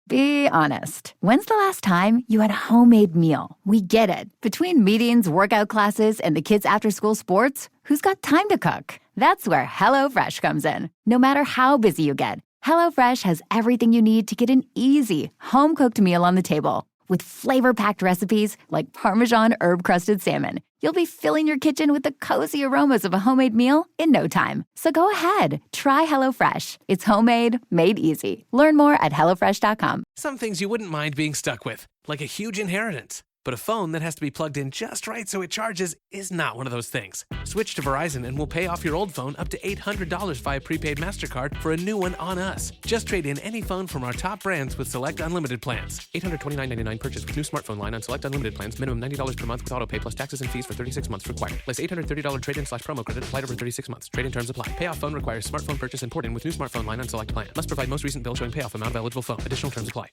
Be honest. When's the last time you had a homemade meal? We get it. Between meetings, workout classes, and the kids' after-school sports, who's got time to cook? That's where HelloFresh comes in. No matter how busy you get, HelloFresh has everything you need to get an easy, home-cooked meal on the table. With flavor-packed recipes like Parmesan herb-crusted salmon, you'll be filling your kitchen with the cozy aromas of a homemade meal in no time. So go ahead, try HelloFresh. It's homemade, made easy. Learn more at HelloFresh.com. Some things you wouldn't mind being stuck with, like a huge inheritance. But a phone that has to be plugged in just right so it charges is not one of those things. Switch to Verizon and we'll pay off your old phone up to $800 via prepaid MasterCard for a new one on us. Just trade in any phone from our top brands with select unlimited plans. $829.99 purchase with new smartphone line on select unlimited plans. Minimum $90 per month with autopay plus taxes and fees for 36 months required. Less $830 trade-in/promo credit applied over 36 months. Trade-in terms apply. Payoff phone requires smartphone purchase and port-in with new smartphone line on select plan. Must provide most recent bill showing payoff amount of eligible phone. Additional terms apply.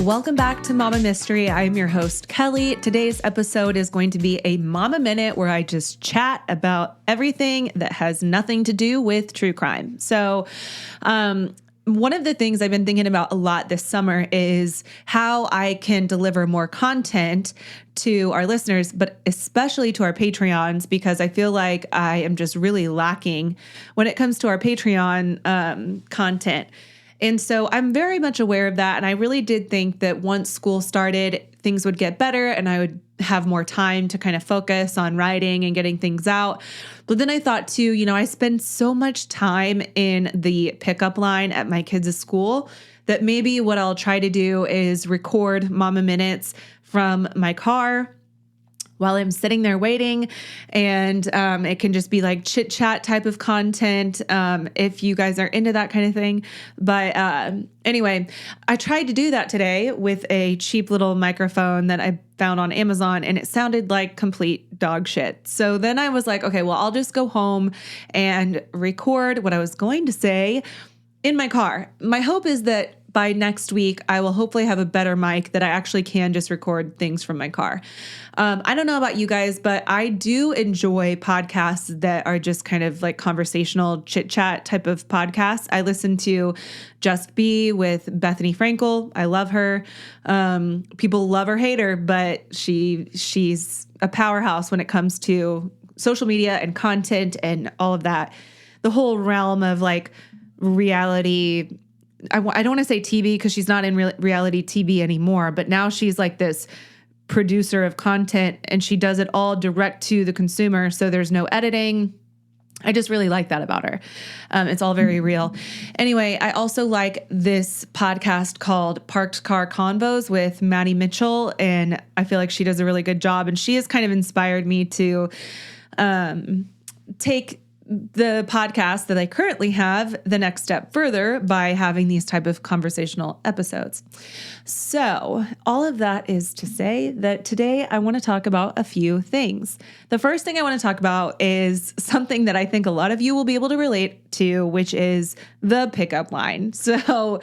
Welcome back to Mama Mystery. I'm your host, Kelly. Today's episode is going to be a Mama Minute where I just chat about everything that has nothing to do with true crime. So, one of the things I've been thinking about a lot this summer is how I can deliver more content to our listeners, but especially to our Patreons, because I feel like I am just really lacking when it comes to our Patreon content. And so I'm very much aware of that. And I really did think that once school started, things would get better and I would have more time to kind of focus on writing and getting things out. But then I thought too, I spend so much time in the pickup line at my kids' school that maybe what I'll try to do is record Mama Minutes from my car while I'm sitting there waiting, and it can just be like chit chat type of content if you guys are into that kind of thing. But anyway, I tried to do that today with a cheap little microphone that I found on Amazon, and it sounded like complete dog shit. So then I was like, okay, well, I'll just go home and record what I was going to say in my car. My hope is that by next week, I will hopefully have a better mic that I actually can just record things from my car. I don't know about you guys, but I do enjoy podcasts that are just kind of like conversational chit chat type of podcasts. I listen to Just Be with Bethany Frankel. I love her. People love her, hate her, but she's a powerhouse when it comes to social media and content and all of that. The whole realm of like reality. I don't want to say TV because she's not in reality TV anymore, but now she's like this producer of content and she does it all direct to the consumer. So there's no editing. I just really like that about her. It's all very real. Anyway, I also like this podcast called Parked Car Convos with Maddie Mitchell, and I feel like she does a really good job. And she has kind of inspired me to take the podcast that I currently have the next step further by having these type of conversational episodes. So all of that is to say that today I want to talk about a few things. The first thing I want to talk about is something that I think a lot of you will be able to relate to, which is the pickup line. So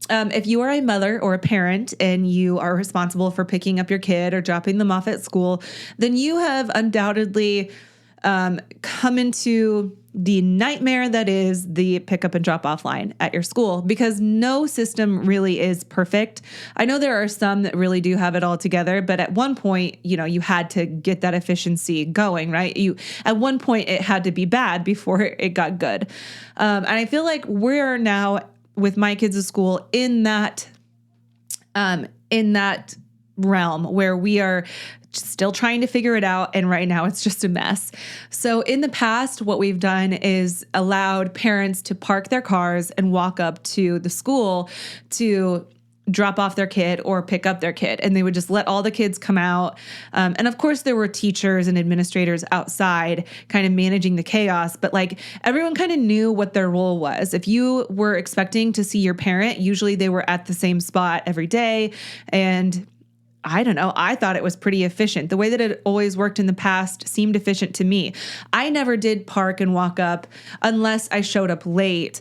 if you are a mother or a parent and you are responsible for picking up your kid or dropping them off at school, then you have undoubtedly come into the nightmare that is the pickup and drop off line at your school, because no system really is perfect. I know there are some that really do have it all together, but at one point, you had to get that efficiency going, right? At one point it had to be bad before it got good. And I feel like we're now with my kids at school in that realm where we are still trying to figure it out. And right now it's just a mess. So in the past, what we've done is allowed parents to park their cars and walk up to the school to drop off their kid or pick up their kid. And they would just let all the kids come out. And of course there were teachers and administrators outside kind of managing the chaos, but like everyone kind of knew what their role was. If you were expecting to see your parent, usually they were at the same spot every day. And I don't know, I thought it was pretty efficient. The way that it always worked in the past seemed efficient to me. I never did park and walk up unless I showed up late.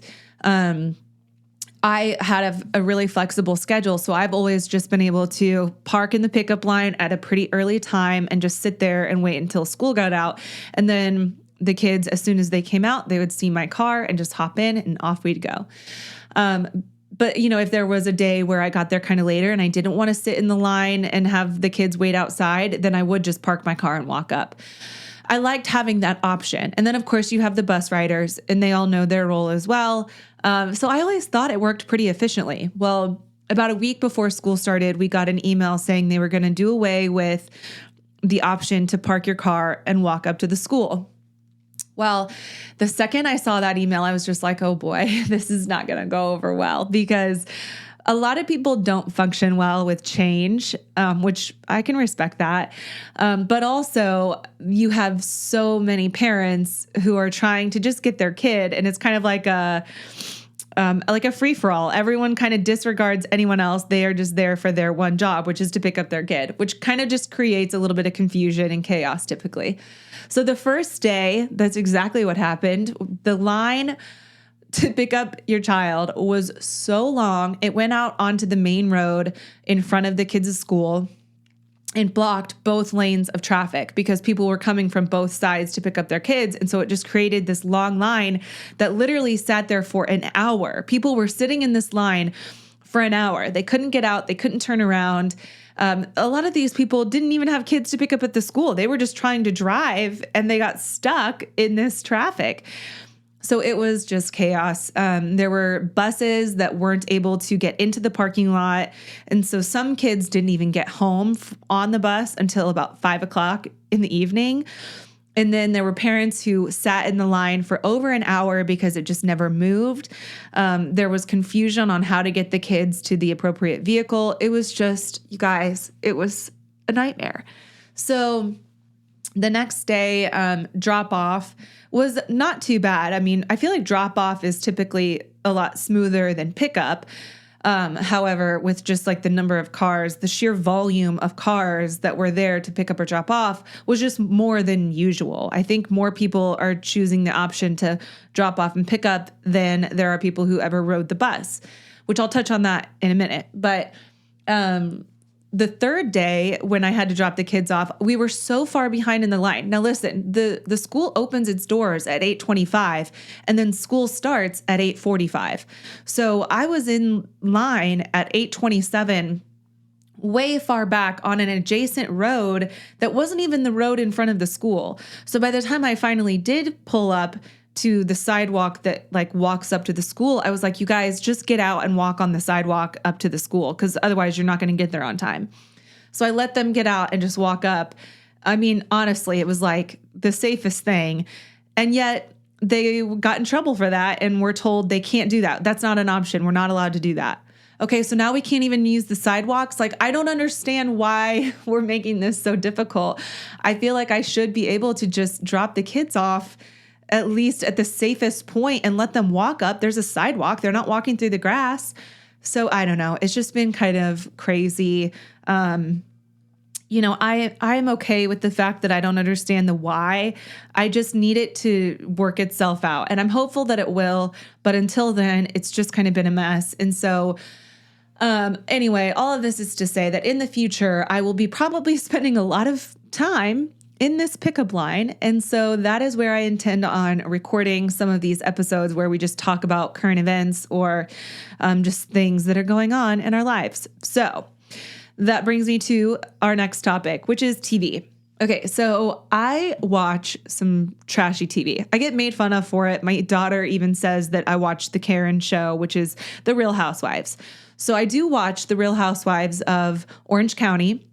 I had a really flexible schedule. So I've always just been able to park in the pickup line at a pretty early time and just sit there and wait until school got out. And then the kids, as soon as they came out, they would see my car and just hop in and off we'd go. But, if there was a day where I got there kind of later and I didn't want to sit in the line and have the kids wait outside, then I would just park my car and walk up. I liked having that option. And then, of course, you have the bus riders and they all know their role as well. So I always thought it worked pretty efficiently. Well, about a week before school started, we got an email saying they were going to do away with the option to park your car and walk up to the school. Well, the second I saw that email, I was just like, oh boy, this is not going to go over well, because a lot of people don't function well with change, which I can respect that. But also you have so many parents who are trying to just get their kid, and it's kind of like a free-for-all. Everyone kind of disregards anyone else. They are just there for their one job, which is to pick up their kid, which kind of just creates a little bit of confusion and chaos typically. So the first day, that's exactly what happened. The line to pick up your child was so long. It went out onto the main road in front of the kids' school and blocked both lanes of traffic because people were coming from both sides to pick up their kids. And so it just created this long line that literally sat there for an hour. People were sitting in this line for an hour. They couldn't get out. They couldn't turn around. A lot of these people didn't even have kids to pick up at the school. They were just trying to drive and they got stuck in this traffic. So it was just chaos. There were buses that weren't able to get into the parking lot. And so some kids didn't even get home on the bus until about 5 o'clock in the evening. And then there were parents who sat in the line for over an hour because it just never moved. There was confusion on how to get the kids to the appropriate vehicle. It was just, you guys, it was a nightmare. So the next day, drop off was not too bad. I mean, I feel like drop off is typically a lot smoother than pickup. However, with just like the number of cars, the sheer volume of cars that were there to pick up or drop off was just more than usual. I think more people are choosing the option to drop off and pick up than there are people who ever rode the bus, which I'll touch on that in a minute. But the third day when I had to drop the kids off, we were so far behind in the line. Now listen, the school opens its doors at 8:25 and then school starts at 8:45. So I was in line at 8:27, way far back on an adjacent road that wasn't even the road in front of the school. So by the time I finally did pull up to the sidewalk that like walks up to the school, I was like, you guys just get out and walk on the sidewalk up to the school because otherwise you're not going to get there on time. So I let them get out and just walk up. I mean, honestly, it was like the safest thing. And yet they got in trouble for that and were told they can't do that. That's not an option. We're not allowed to do that. Okay, so now we can't even use the sidewalks. Like, I don't understand why we're making this so difficult. I feel like I should be able to just drop the kids off at least at the safest point and let them walk up. There's a sidewalk. They're not walking through the grass. So I don't know. It's just been kind of crazy. I'm okay with the fact that I don't understand the why. I just need it to work itself out. And I'm hopeful that it will. But until then, it's just kind of been a mess. And so anyway, all of this is to say that in the future, I will be probably spending a lot of time in this pickup line. And so that is where I intend on recording some of these episodes where we just talk about current events or just things that are going on in our lives. So that brings me to our next topic, which is TV. Okay, so I watch some trashy TV. I get made fun of for it. My daughter even says that I watch the Karen show, which is The Real Housewives. So I do watch The Real Housewives of Orange County.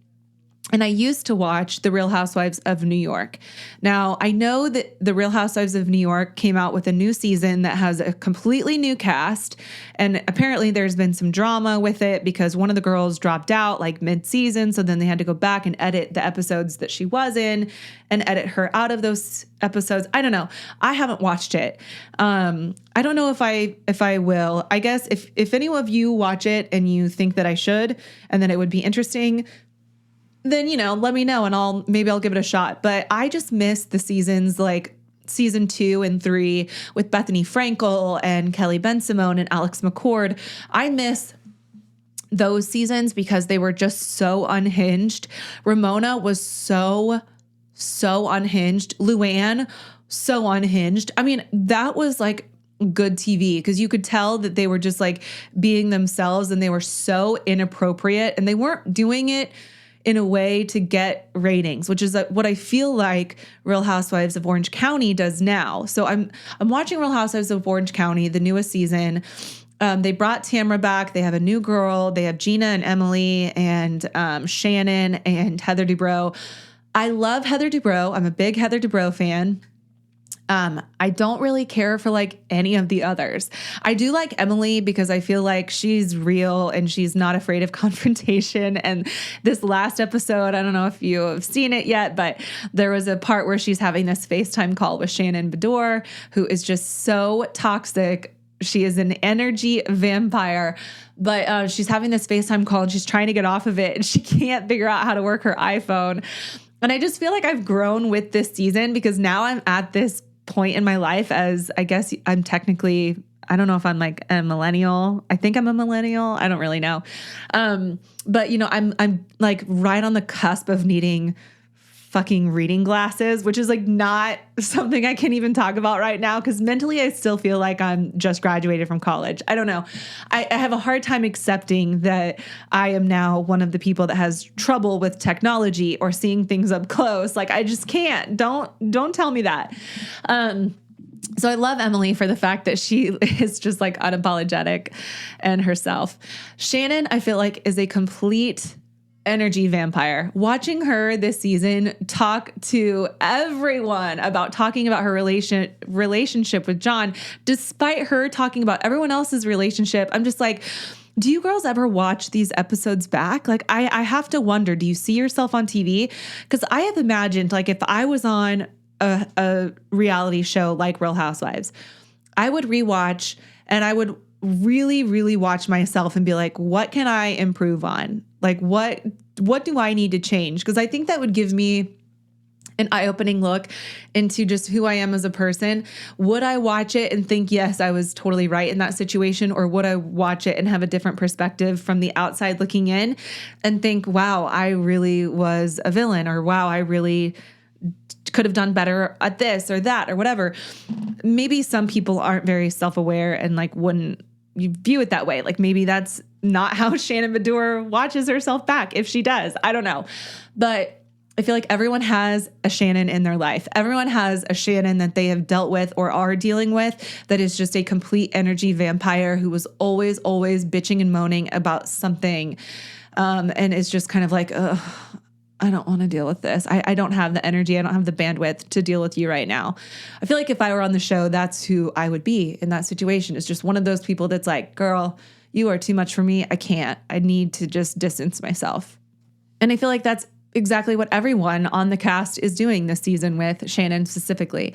And I used to watch The Real Housewives of New York. Now, I know that The Real Housewives of New York came out with a new season that has a completely new cast. And apparently there's been some drama with it because one of the girls dropped out like mid-season. So then they had to go back and edit the episodes that she was in and edit her out of those episodes. I don't know. I haven't watched it. I don't know if I will. I guess if any of you watch it and you think that I should and that it would be interesting, then, let me know and maybe I'll give it a shot. But I just miss the seasons like season 2 and 3 with Bethany Frankel and Kelly Ben-Simone and Alex McCord. I miss those seasons because they were just so unhinged. Ramona was so unhinged. Luann, so unhinged. I mean, that was like good TV because you could tell that they were just like being themselves and they were so inappropriate and they weren't doing it in a way to get ratings, which is what I feel like Real Housewives of Orange County does now. So I'm watching Real Housewives of Orange County, the newest season. They brought Tamra back. They have a new girl. They have Gina and Emily and Shannon and Heather Dubrow. I love Heather Dubrow. I'm a big Heather Dubrow fan. I don't really care for like any of the others. I do like Emily because I feel like she's real and she's not afraid of confrontation. And this last episode, I don't know if you have seen it yet, but there was a part where she's having this FaceTime call with Shannon Beador, who is just so toxic. She is an energy vampire, but she's having this FaceTime call and she's trying to get off of it and she can't figure out how to work her iPhone. And I just feel like I've grown with this season because now I'm at this point in my life as I guess I'm technically, I don't know if I'm like a millennial. I think I'm a millennial. I don't really know. But you know, I'm like right on the cusp of needing fucking reading glasses, which is like not something I can even talk about right now because mentally I still feel like I'm just graduated from college. I don't know. I have a hard time accepting that I am now one of the people that has trouble with technology or seeing things up close. Like I just can't. Don't tell me that. So I love Emily for the fact that she is just like unapologetic and herself. Shannon, I feel like, is a complete energy vampire. Watching her this season talk to everyone about talking about her relationship with John, despite her talking about everyone else's relationship, I'm just like, do you girls ever watch these episodes back? Like, I have to wonder, do you see yourself on TV? Because I have imagined, like, if I was on a reality show like Real Housewives, I would rewatch and I would really, really watch myself and be like, what can I improve on? Like, what do I need to change? Because I think that would give me an eye-opening look into just who I am as a person. Would I watch it and think, yes, I was totally right in that situation? Or would I watch it and have a different perspective from the outside looking in and think, wow, I really was a villain, or wow, I really could have done better at this or that or whatever. Maybe some people aren't very self-aware and like wouldn't you view it that way. Like maybe that's not how Shannon Beador watches herself back. If she does, I don't know. But I feel like everyone has a Shannon in their life. Everyone has a Shannon that they have dealt with or are dealing with that is just a complete energy vampire who was always bitching and moaning about something. And is just kind of like, ugh, I don't want to deal with this. I don't have the energy. I don't have the bandwidth to deal with you right now. I feel like if I were on the show, that's who I would be in that situation. It's just one of those people that's like, girl, you are too much for me. I can't. I need to just distance myself. And I feel like that's exactly what everyone on the cast is doing this season with Shannon specifically.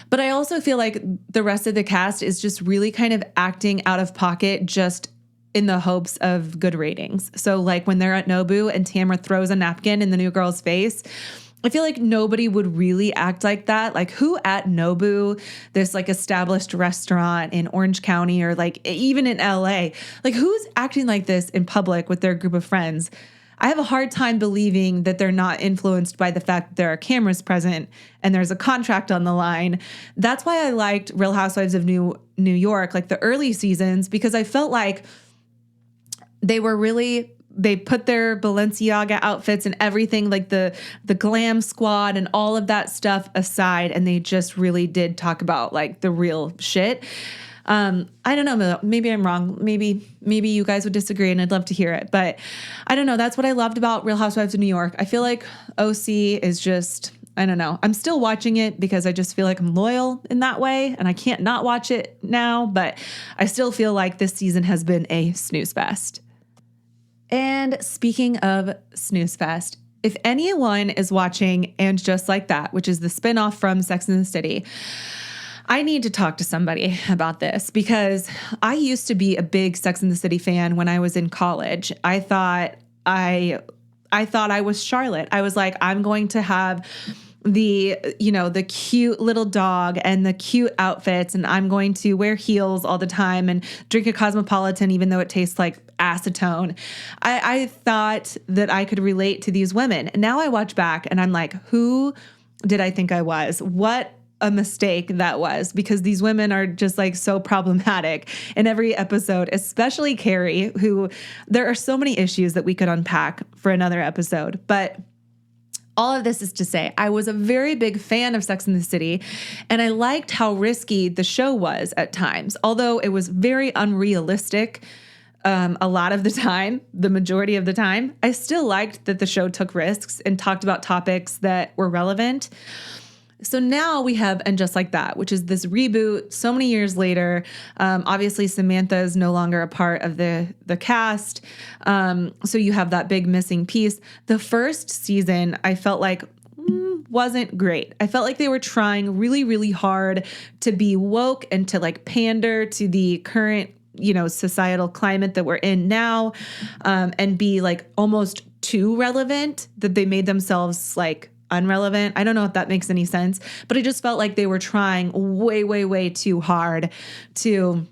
But I also feel like the rest of the cast is just really kind of acting out of pocket just in the hopes of good ratings. So like when they're at Nobu and Tamra throws a napkin in the new girl's face, I feel like nobody would really act like that. Like who at Nobu, this like established restaurant in Orange County or like even in LA, like who's acting like this in public with their group of friends? I have a hard time believing that they're not influenced by the fact that there are cameras present and there's a contract on the line. That's why I liked Real Housewives of New York, like the early seasons, because I felt like they put their Balenciaga outfits and everything, like the glam squad and all of that stuff aside, and they just really did talk about like the real shit. I don't know, maybe I'm wrong. Maybe you guys would disagree and I'd love to hear it. But I don't know. That's what I loved about Real Housewives of New York. I feel like OC is just, I don't know. I'm still watching it because I just feel like I'm loyal in that way and I can't not watch it now. But I still feel like this season has been a snooze fest. And speaking of snooze fest, if anyone is watching And Just Like That, which is the spinoff from Sex and the City, I need to talk to somebody about this because I used to be a big Sex and the City fan when I was in college. I thought I was Charlotte. I was like, I'm going to have the cute little dog and the cute outfits, and I'm going to wear heels all the time and drink a Cosmopolitan even though it tastes like acetone. I thought that I could relate to these women. And now I watch back and I'm like, who did I think I was? What a mistake that was, because these women are just like so problematic in every episode, especially Carrie, who there are so many issues that we could unpack for another episode. But all of this is to say, I was a very big fan of Sex and the City, and I liked how risky the show was at times, although it was very unrealistic a lot of the time, the majority of the time. I still liked that the show took risks and talked about topics that were relevant. So now we have And Just Like That, which is this reboot so many years later. Obviously, Samantha is no longer a part of the cast. So you have that big missing piece. The first season, I felt like wasn't great. I felt like they were trying really, really hard to be woke and to like pander to the current, societal climate that we're in now, and be like almost too relevant, that they made themselves like unrelevant. I don't know if that makes any sense, but I just felt like they were trying way, way, way too hard to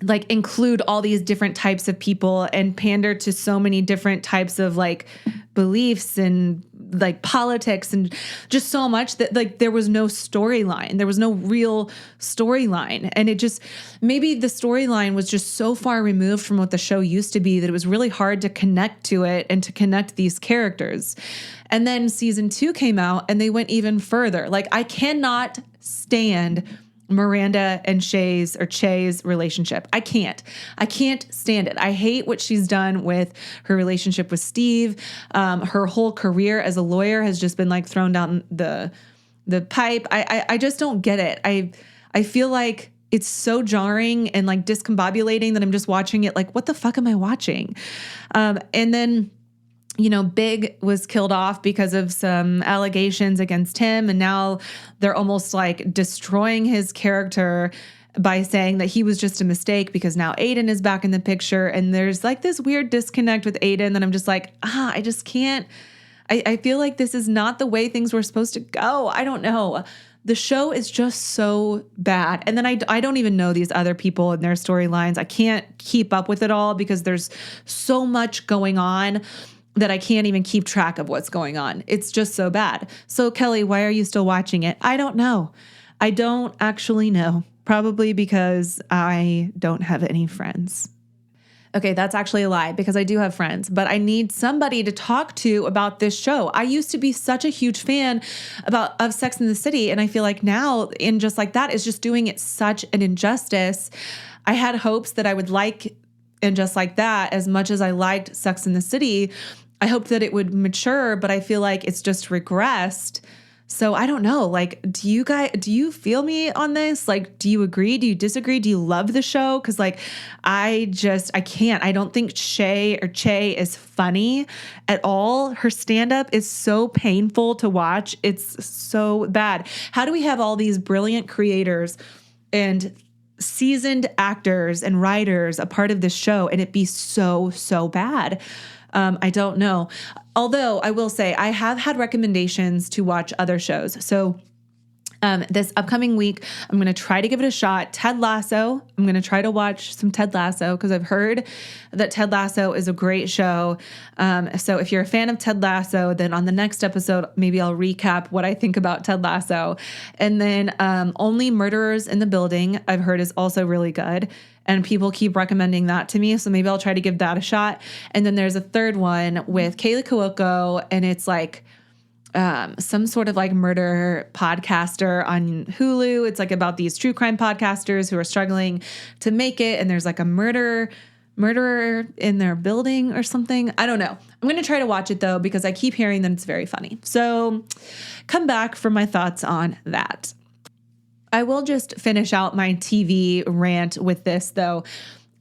like include all these different types of people and pander to so many different types of like beliefs and like politics and just so much that like there was no storyline. There was no real storyline. And it just, maybe the storyline was just so far removed from what the show used to be that it was really hard to connect to it and to connect these characters. And then season 2 came out and they went even further. Like I cannot stand Miranda and Che's relationship. I can't stand it. I hate what she's done with her relationship with Steve. Her whole career as a lawyer has just been like thrown down the pipe. I just don't get it. I feel like it's so jarring and like discombobulating that I'm just watching it like, what the fuck am I watching? And then Big was killed off because of some allegations against him. And now they're almost like destroying his character by saying that he was just a mistake because now Aiden is back in the picture. And there's like this weird disconnect with Aiden that I'm just like, I just can't. I feel like this is not the way things were supposed to go. I don't know. The show is just so bad. And then I don't even know these other people and their storylines. I can't keep up with it all because there's so much going on that I can't even keep track of what's going on. It's just so bad. So Kelly, why are you still watching it? I don't know. I don't actually know. Probably because I don't have any friends. Okay, that's actually a lie because I do have friends, but I need somebody to talk to about this show. I used to be such a huge fan of Sex and the City, and I feel like now And Just Like That is just doing it such an injustice. I had hopes that I would like And Just Like That as much as I liked Sex and the City. I hoped that it would mature, but I feel like it's just regressed. So I don't know. Like, do you feel me on this? Like, do you agree? Do you disagree? Do you love the show? Because like, I can't. I don't think Che is funny at all. Her stand-up is so painful to watch. It's so bad. How do we have all these brilliant creators and seasoned actors and writers a part of this show and it be so, so bad? I don't know. Although I will say I have had recommendations to watch other shows. So this upcoming week, I'm going to try to give it a shot. Ted Lasso. I'm going to try to watch some Ted Lasso because I've heard that Ted Lasso is a great show. So if you're a fan of Ted Lasso, then on the next episode, maybe I'll recap what I think about Ted Lasso. And then Only Murderers in the Building, I've heard is also really good. And people keep recommending that to me. So maybe I'll try to give that a shot. And then there's a third one with Kaylee Cuoco. And it's like some sort of like murder podcaster on Hulu. It's like about these true crime podcasters who are struggling to make it. And there's like a murderer in their building or something. I don't know. I'm going to try to watch it though, because I keep hearing that it's very funny. So come back for my thoughts on that. I will just finish out my TV rant with this, though.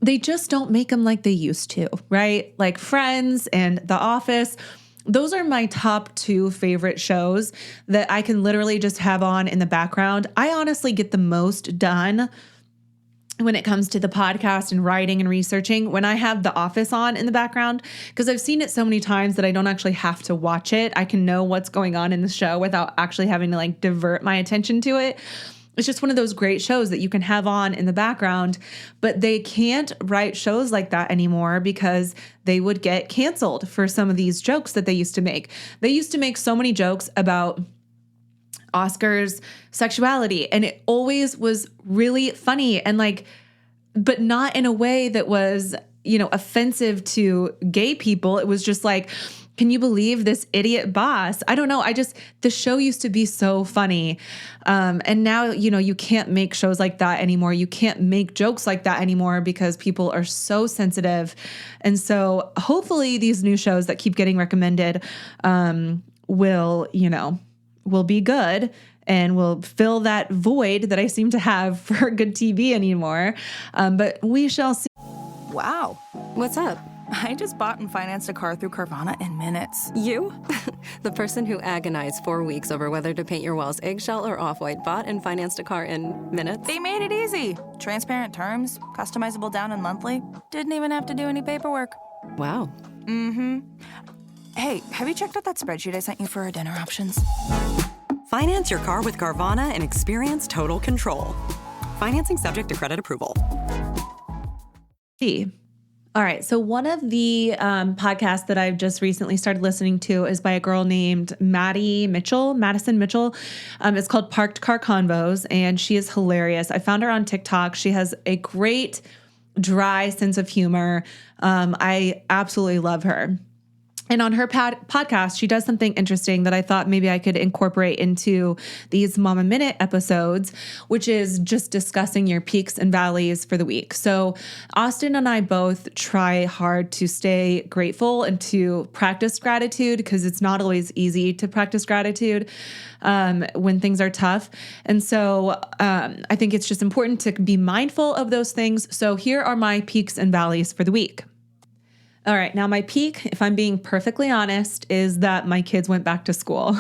They just don't make them like they used to, right? Like Friends and The Office. Those are my top 2 favorite shows that I can literally just have on in the background. I honestly get the most done when it comes to the podcast and writing and researching, when I have The Office on in the background, because I've seen it so many times that I don't actually have to watch it. I can know what's going on in the show without actually having to like divert my attention to it. It's just one of those great shows that you can have on in the background, but they can't write shows like that anymore because they would get canceled for some of these jokes that they used to make. They used to make so many jokes about Oscar's sexuality, and it always was really funny and like, but not in a way that was, offensive to gay people. It was just like, can you believe this idiot boss? I don't know. The show used to be so funny. And now, you can't make shows like that anymore. You can't make jokes like that anymore because people are so sensitive. And so hopefully these new shows that keep getting recommended, will be good and will fill that void that I seem to have for good TV anymore. But we shall see. Wow. What's up? I just bought and financed a car through Carvana in minutes. You? The person who agonized 4 weeks over whether to paint your walls eggshell or off-white bought and financed a car in minutes? They made it easy. Transparent terms, customizable down and monthly. Didn't even have to do any paperwork. Wow. Mm-hmm. Hey, have you checked out that spreadsheet I sent you for our dinner options? Finance your car with Carvana and experience total control. Financing subject to credit approval. All right. So one of the podcasts that I've just recently started listening to is by a girl named Madison Mitchell. It's called Parked Car Convos, and she is hilarious. I found her on TikTok. She has a great, dry sense of humor. I absolutely love her. And on her podcast, she does something interesting that I thought maybe I could incorporate into these Mama Minute episodes, which is just discussing your peaks and valleys for the week. So Austin and I both try hard to stay grateful and to practice gratitude because it's not always easy to practice gratitude when things are tough. And so I think it's just important to be mindful of those things. So here are my peaks and valleys for the week. All right. Now, my peak, if I'm being perfectly honest, is that my kids went back to school.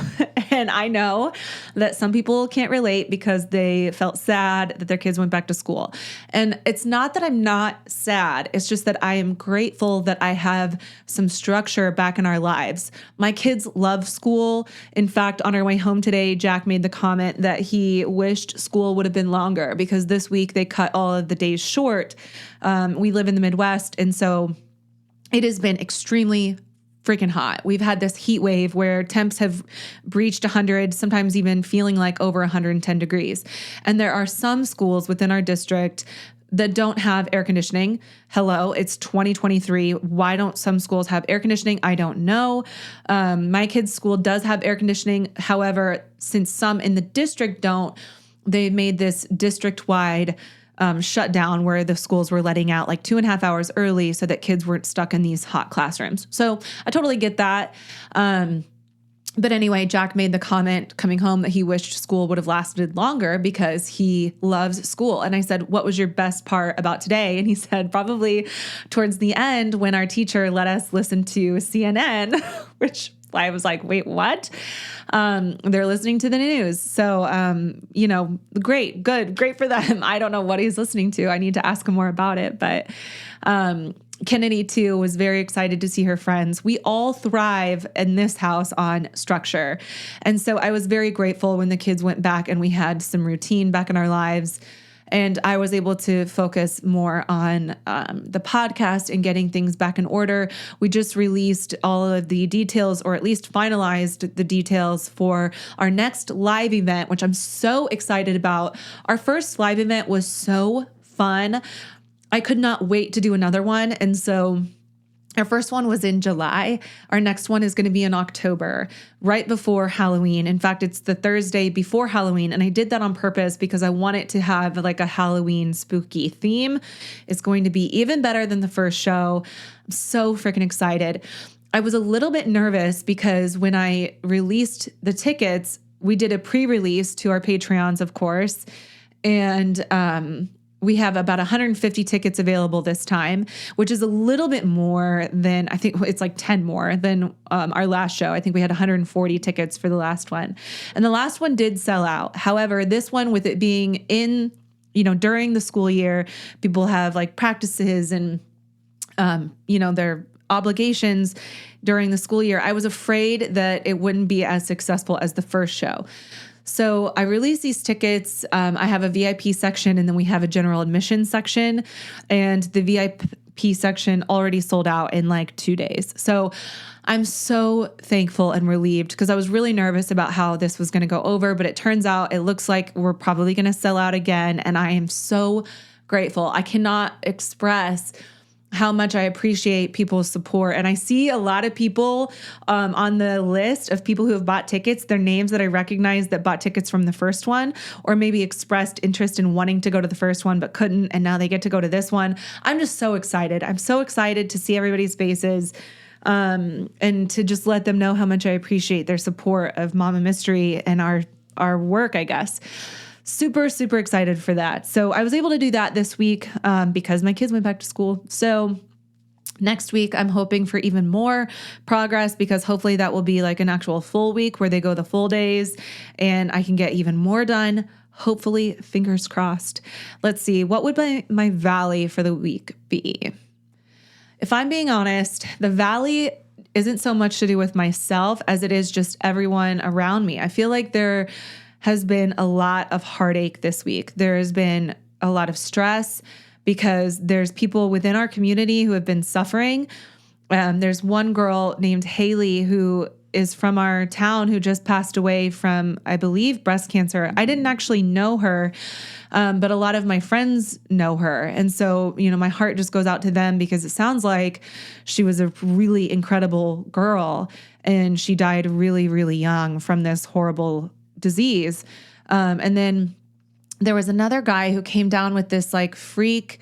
And I know that some people can't relate because they felt sad that their kids went back to school. And it's not that I'm not sad. It's just that I am grateful that I have some structure back in our lives. My kids love school. In fact, on our way home today, Jack made the comment that he wished school would have been longer because this week they cut all of the days short. We live in the Midwest, and so it has been extremely freaking hot. We've had this heat wave where temps have breached 100, sometimes even feeling like over 110 degrees. And there are some schools within our district that don't have air conditioning. Hello, it's 2023. Why don't some schools have air conditioning? I don't know. My kid's school does have air conditioning. However, since some in the district don't, they made this district-wide shutdown where the schools were letting out like 2.5 hours early so that kids weren't stuck in these hot classrooms. So I totally get that. But anyway, Jack made the comment coming home that he wished school would have lasted longer because he loves school. And I said, what was your best part about today? And he said, probably towards the end when our teacher let us listen to CNN, which I was like, wait, what? They're listening to the news. So, great for them. I don't know what he's listening to. I need to ask him more about it. But Kennedy, too, was very excited to see her friends. We all thrive in this house on structure. And so I was very grateful when the kids went back and we had some routine back in our lives. And I was able to focus more on the podcast and getting things back in order. We just released all of the details, or at least finalized the details for our next live event, which I'm so excited about. Our first live event was so fun. I could not wait to do another one. And so our first one was in July. Our next one is going to be in October, right before Halloween. In fact, it's the Thursday before Halloween. And I did that on purpose because I want it to have like a Halloween spooky theme. It's going to be even better than the first show. I'm so freaking excited. I was a little bit nervous because when I released the tickets, we did a pre-release to our Patreons, of course. And, we have about 150 tickets available this time, which is a little bit more than, I think it's like 10 more than our last show. I think we had 140 tickets for the last one. And the last one did sell out. However, this one, with it being in during the school year, people have like practices and, their obligations during the school year. I was afraid that it wouldn't be as successful as the first show. So I released these tickets. I have a VIP section and then we have a general admission section, and the VIP section already sold out in like 2 days. So I'm so thankful and relieved because I was really nervous about how this was going to go over, but it turns out it looks like we're probably going to sell out again. And I am so grateful. I cannot express how much I appreciate people's support. And I see a lot of people on the list of people who have bought tickets, their names that I recognize that bought tickets from the first one, or maybe expressed interest in wanting to go to the first one but couldn't, and now they get to go to this one. I'm just so excited. I'm so excited to see everybody's faces and to just let them know how much I appreciate their support of Mama Mystery and our work, I guess. Super, super excited for that. So I was able to do that this week because my kids went back to school. So next week, I'm hoping for even more progress because hopefully that will be like an actual full week where they go the full days and I can get even more done. Hopefully, fingers crossed. Let's see. What would my valley for the week be? If I'm being honest, the valley isn't so much to do with myself as it is just everyone around me. I feel like there has been a lot of heartache this week. There has been a lot of stress because there's people within our community who have been suffering. There's one girl named Haley who is from our town who just passed away from, I believe, breast cancer. I didn't actually know her, but a lot of my friends know her. And so, my heart just goes out to them because it sounds like she was a really incredible girl and she died really, really young from this horrible disease. And then there was another guy who came down with this like freak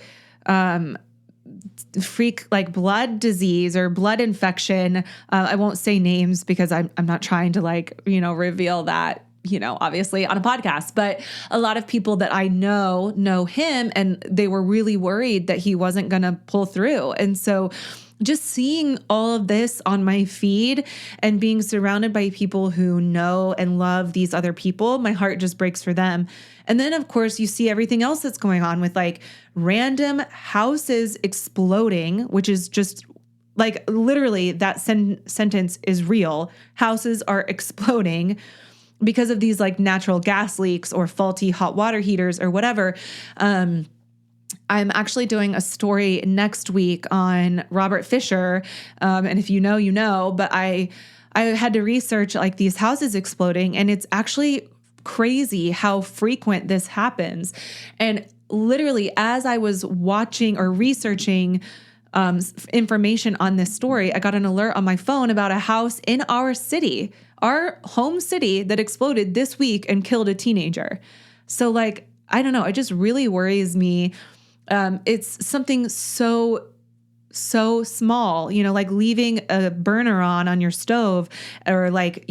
like blood disease or blood infection. I won't say names because I'm not trying to like, reveal that, obviously on a podcast, but a lot of people that I know him and they were really worried that he wasn't going to pull through. And so just seeing all of this on my feed and being surrounded by people who know and love these other people, my heart just breaks for them. And then, of course, you see everything else that's going on with like random houses exploding, which is just like literally that sentence is real. Houses are exploding because of these like natural gas leaks or faulty hot water heaters or whatever. I'm actually doing a story next week on Robert Fisher. And if you know, you know, but I had to research like these houses exploding, and it's actually crazy how frequent this happens. And literally as I was watching or researching information on this story, I got an alert on my phone about a house in our city, our home city, that exploded this week and killed a teenager. So like, I don't know, it just really worries me. It's something so small, like leaving a burner on your stove, or like,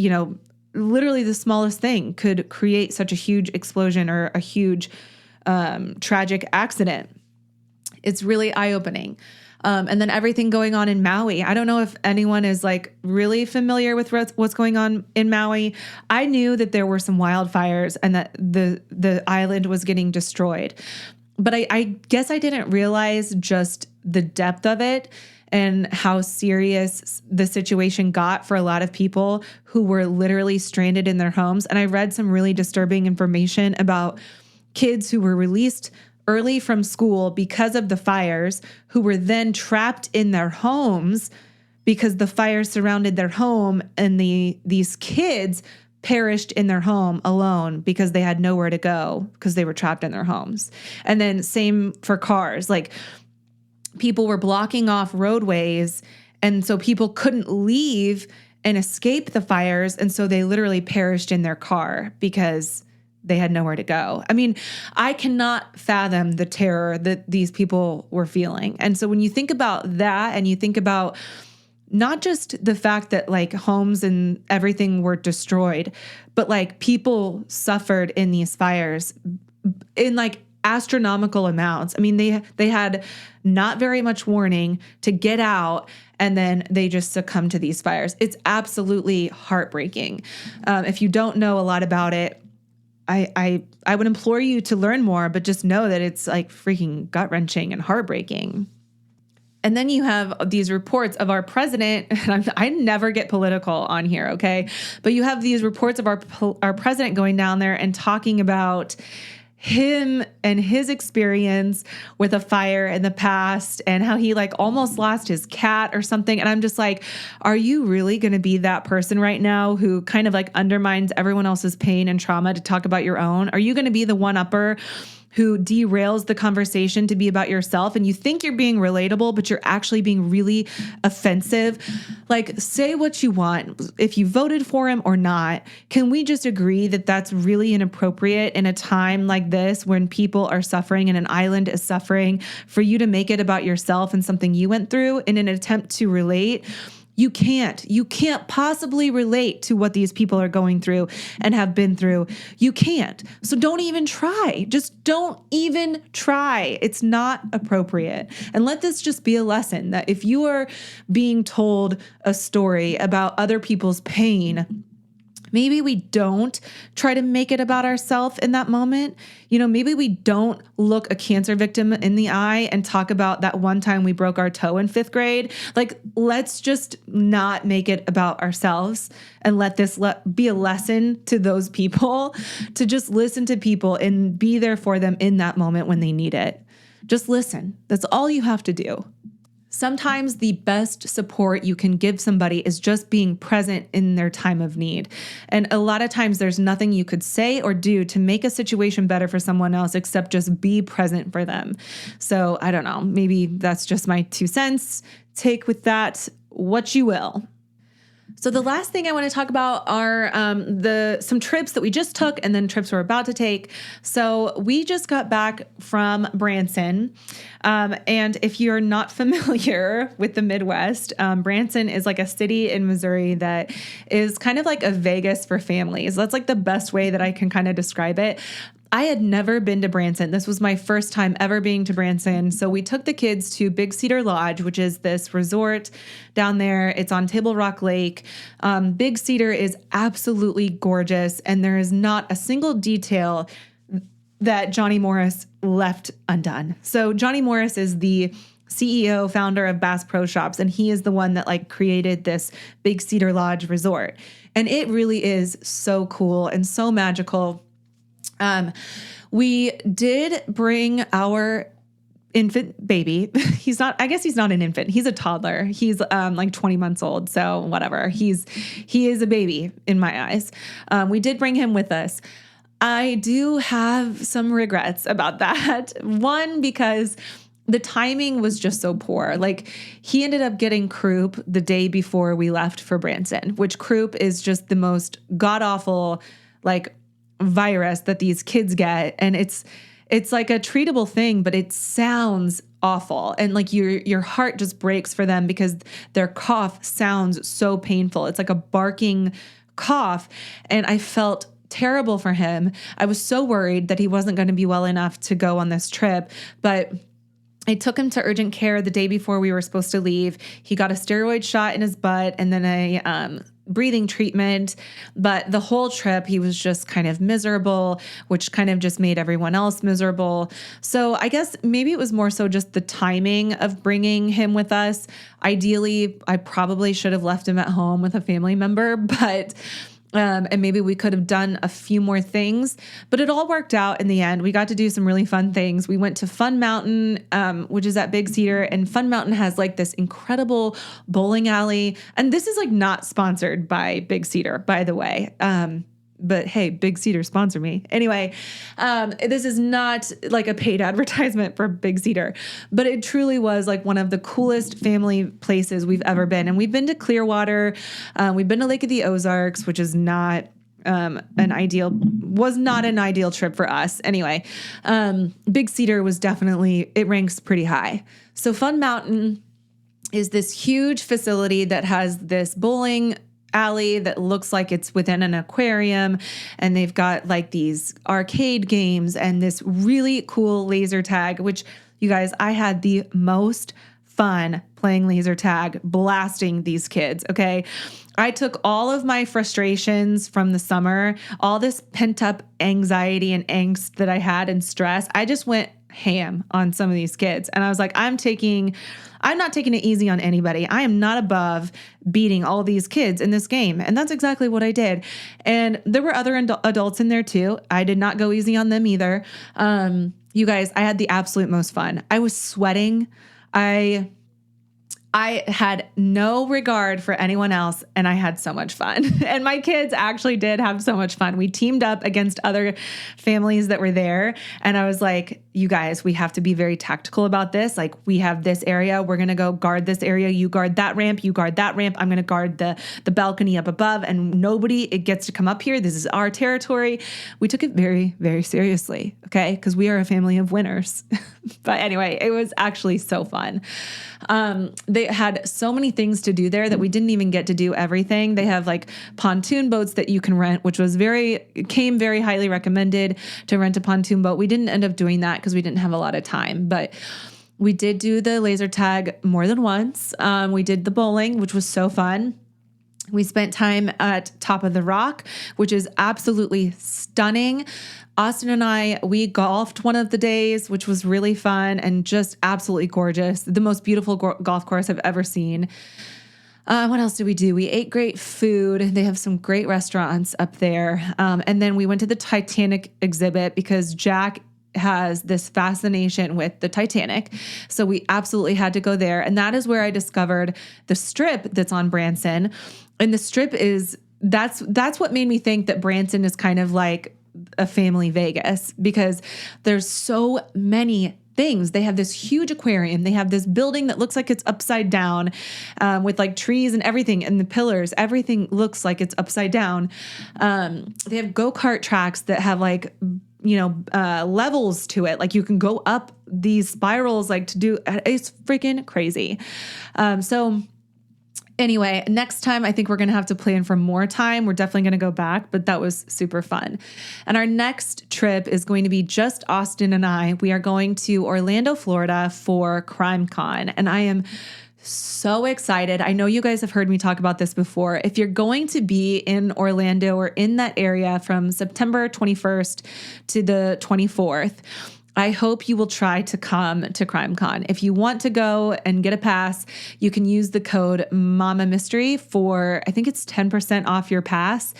literally the smallest thing could create such a huge explosion or a huge tragic accident. It's really eye-opening. And then everything going on in Maui. I don't know if anyone is like really familiar with what's going on in Maui. I knew that there were some wildfires and that the island was getting destroyed. But I guess I didn't realize just the depth of it and how serious the situation got for a lot of people who were literally stranded in their homes. And I read some really disturbing information about kids who were released early from school because of the fires, who were then trapped in their homes because the fire surrounded their home, and these kids perished in their home alone because they had nowhere to go because they were trapped in their homes. And then same for cars, like people were blocking off roadways, and so people couldn't leave and escape the fires, and so they literally perished in their car because they had nowhere to go. I mean, I cannot fathom the terror that these people were feeling. And so when you think about that, and you think about not just the fact that like homes and everything were destroyed, but like people suffered in these fires in like astronomical amounts. I mean, they had not very much warning to get out, and then they just succumbed to these fires. It's absolutely heartbreaking. If you don't know a lot about it, I would implore you to learn more, but just know that it's like freaking gut-wrenching and heartbreaking. And then you have these reports of our president, and I never get political on here, okay? But you have these reports of our president going down there and talking about him and his experience with a fire in the past and how he like almost lost his cat or something. And I'm just like, are you really going to be that person right now who kind of like undermines everyone else's pain and trauma to talk about your own? Are you going to be the one-upper who derails the conversation to be about yourself, and you think you're being relatable, but you're actually being really offensive? Like, say what you want. If you voted for him or not, can we just agree that that's really inappropriate in a time like this when people are suffering and an island is suffering, for you to make it about yourself and something you went through in an attempt to relate? You can't possibly relate to what these people are going through and have been through. You can't. So don't even try. Just don't even try. It's not appropriate. And let this just be a lesson that if you are being told a story about other people's pain, maybe we don't try to make it about ourselves in that moment. You know, maybe we don't look a cancer victim in the eye and talk about that one time we broke our toe in 5th grade. Like, let's just not make it about ourselves and let this be a lesson to those people to just listen to people and be there for them in that moment when they need it. Just listen. That's all you have to do. Sometimes the best support you can give somebody is just being present in their time of need. And a lot of times there's nothing you could say or do to make a situation better for someone else except just be present for them. So I don't know, maybe that's just my 2 cents. Take with that what you will. So the last thing I want to talk about are some trips that we just took and then trips we're about to take. So we just got back from Branson. And if you're not familiar with the Midwest, Branson is like a city in Missouri that is kind of like a Vegas for families. That's like the best way that I can kind of describe it. I had never been to Branson. This was my first time ever being to Branson. So we took the kids to Big Cedar Lodge, which is this resort down there. It's on Table Rock Lake. Big Cedar is absolutely gorgeous, and there is not a single detail that Johnny Morris left undone. So Johnny Morris is the CEO, founder of Bass Pro Shops, and he is the one that like created this Big Cedar Lodge resort. And it really is so cool and so magical. We did bring our infant baby. I guess he's not an infant. He's a toddler. He's like 20 months old. So whatever. He is a baby in my eyes. We did bring him with us. I do have some regrets about that. One, because the timing was just so poor. Like, he ended up getting croup the day before we left for Branson, which croup is just the most god-awful, like, virus that these kids get. And it's like a treatable thing, but it sounds awful. And like your heart just breaks for them because their cough sounds so painful. It's like a barking cough. And I felt terrible for him. I was so worried that he wasn't going to be well enough to go on this trip, but I took him to urgent care the day before we were supposed to leave. He got a steroid shot in his butt and then a breathing treatment, but the whole trip he was just kind of miserable, which kind of just made everyone else miserable. So I guess maybe it was more so just the timing of bringing him with us. Ideally, I probably should have left him at home with a family member, but and maybe we could have done a few more things, but it all worked out in the end. We got to do some really fun things. We went to Fun Mountain, which is at Big Cedar, and Fun Mountain has like this incredible bowling alley. And this is like not sponsored by Big Cedar, by the way. But hey, Big Cedar, sponsor me. Anyway, this is not like a paid advertisement for Big Cedar, but it truly was like one of the coolest family places we've ever been. And we've been to Clearwater. We've been to Lake of the Ozarks, which is not an ideal trip for us. Anyway, Big Cedar was definitely, it ranks pretty high. So Fun Mountain is this huge facility that has this bowling alley that looks like it's within an aquarium, and they've got like these arcade games and this really cool laser tag, which, you guys, I had the most fun playing laser tag, blasting these kids. Okay. I took all of my frustrations from the summer, all this pent up anxiety and angst that I had and stress. I just went ham on some of these kids. And I was like, I'm not taking it easy on anybody. I am not above beating all these kids in this game. And that's exactly what I did. And there were other adults in there too. I did not go easy on them either. You guys, I had the absolute most fun. I was sweating. I had no regard for anyone else, and I had so much fun. And my kids actually did have so much fun. We teamed up against other families that were there, and I was like, you guys, we have to be very tactical about this. Like, we have this area. We're going to go guard this area. You guard that ramp. You guard that ramp. I'm going to guard the balcony up above, and nobody gets to come up here. This is our territory. We took it very, very seriously, okay? Because we are a family of winners. But anyway, it was actually so fun. They had so many things to do there that we didn't even get to do everything. They have like pontoon boats that you can rent, which was came very highly recommended to rent a pontoon boat. We didn't end up doing that because we didn't have a lot of time, but we did do the laser tag more than once. We did the bowling, which was so fun. We spent time at Top of the Rock, which is absolutely stunning. Austin and I, we golfed one of the days, which was really fun and just absolutely gorgeous. The most beautiful golf course I've ever seen. What else did we do? We ate great food. They have some great restaurants up there. And then we went to the Titanic exhibit because Jack has this fascination with the Titanic. So we absolutely had to go there. And that is where I discovered the strip that's on Branson. And the strip that's what made me think that Branson is kind of like a family Vegas, because there's so many things. They have this huge aquarium. They have this building that looks like it's upside down, with like trees and everything, and the pillars, everything looks like it's upside down. They have go-kart tracks that have like, levels to it. Like you can go up these spirals, like it's freaking crazy. Anyway, next time I think we're going to have to plan for more time. We're definitely going to go back, but that was super fun. And our next trip is going to be just Austin and I. We are going to Orlando, Florida for CrimeCon, and I am so excited. I know you guys have heard me talk about this before. If you're going to be in Orlando or in that area from September 21st to the 24th, I hope you will try to come to CrimeCon. If you want to go and get a pass, you can use the code Mama Mystery for, I think it's 10% off your pass.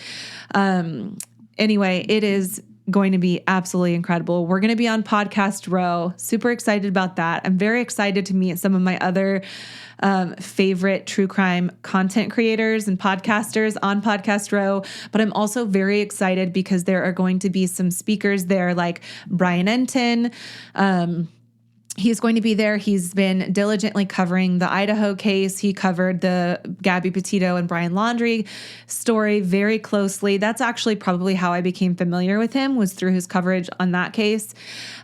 Anyway, it is going to be absolutely incredible. We're going to be on Podcast Row. Super excited about that. I'm very excited to meet some of my other favorite true crime content creators and podcasters on Podcast Row. But I'm also very excited because there are going to be some speakers there like Brian Enton. He's going to be there. He's been diligently covering the Idaho case. He covered the Gabby Petito and Brian Laundrie story very closely. That's actually probably how I became familiar with him, was through his coverage on that case.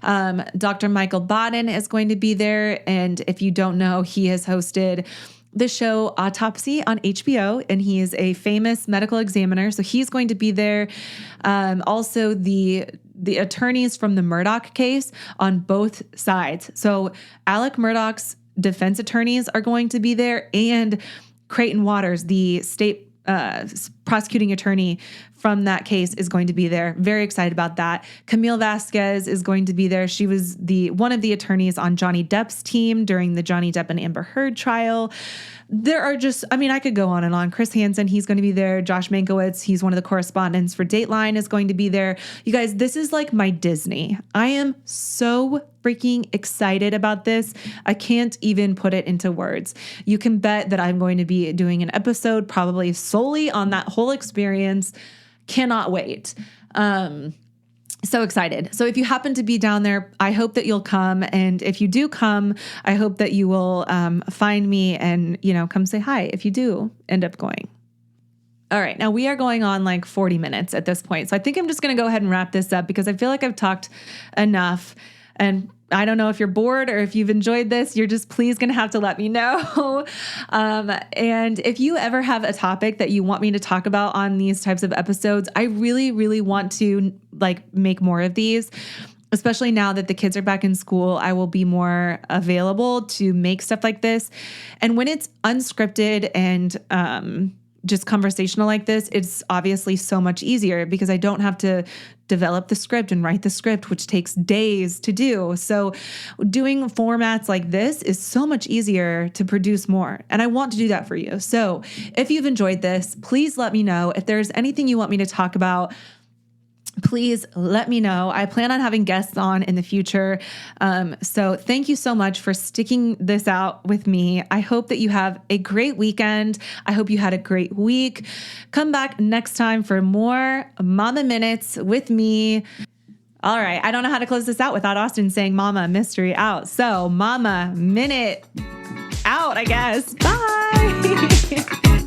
Dr. Michael Baden is going to be there. And if you don't know, he has hosted the show Autopsy on HBO, and he is a famous medical examiner. So he's going to be there. Also, the attorneys from the Murdaugh case on both sides. So Alec Murdaugh's defense attorneys are going to be there, and Creighton Waters, the state prosecuting attorney from that case, is going to be there. Very excited about that. Camille Vasquez is going to be there. She was one of the attorneys on Johnny Depp's team during the Johnny Depp and Amber Heard trial. There are I could go on and on. Chris Hansen, he's going to be there. Josh Mankiewicz, he's one of the correspondents for Dateline, is going to be there. You guys, this is like my Disney. I am so freaking excited about this. I can't even put it into words. You can bet that I'm going to be doing an episode probably solely on that whole experience. Cannot wait. So excited. So if you happen to be down there, I hope that you'll come. And if you do come, I hope that you will find me and, come say hi if you do end up going. All right. Now we are going on like 40 minutes at this point. So I think I'm just going to go ahead and wrap this up because I feel like I've talked enough. And I don't know if you're bored or if you've enjoyed this, you're just please going to have to let me know. And if you ever have a topic that you want me to talk about on these types of episodes, I really, really want to make more of these, especially now that the kids are back in school. I will be more available to make stuff like this. And when it's unscripted and, just conversational like this, it's obviously so much easier because I don't have to develop the script and write the script, which takes days to do. So doing formats like this is so much easier to produce more. And I want to do that for you. So if you've enjoyed this, please let me know. If there's anything you want me to talk about, please let me know. I plan on having guests on in the future. So thank you so much for sticking this out with me. I hope that you have a great weekend. I hope you had a great week. Come back next time for more Mama Minutes with me. All right. I don't know how to close this out without Austin saying Mama Mystery out. So Mama Minute out, I guess. Bye.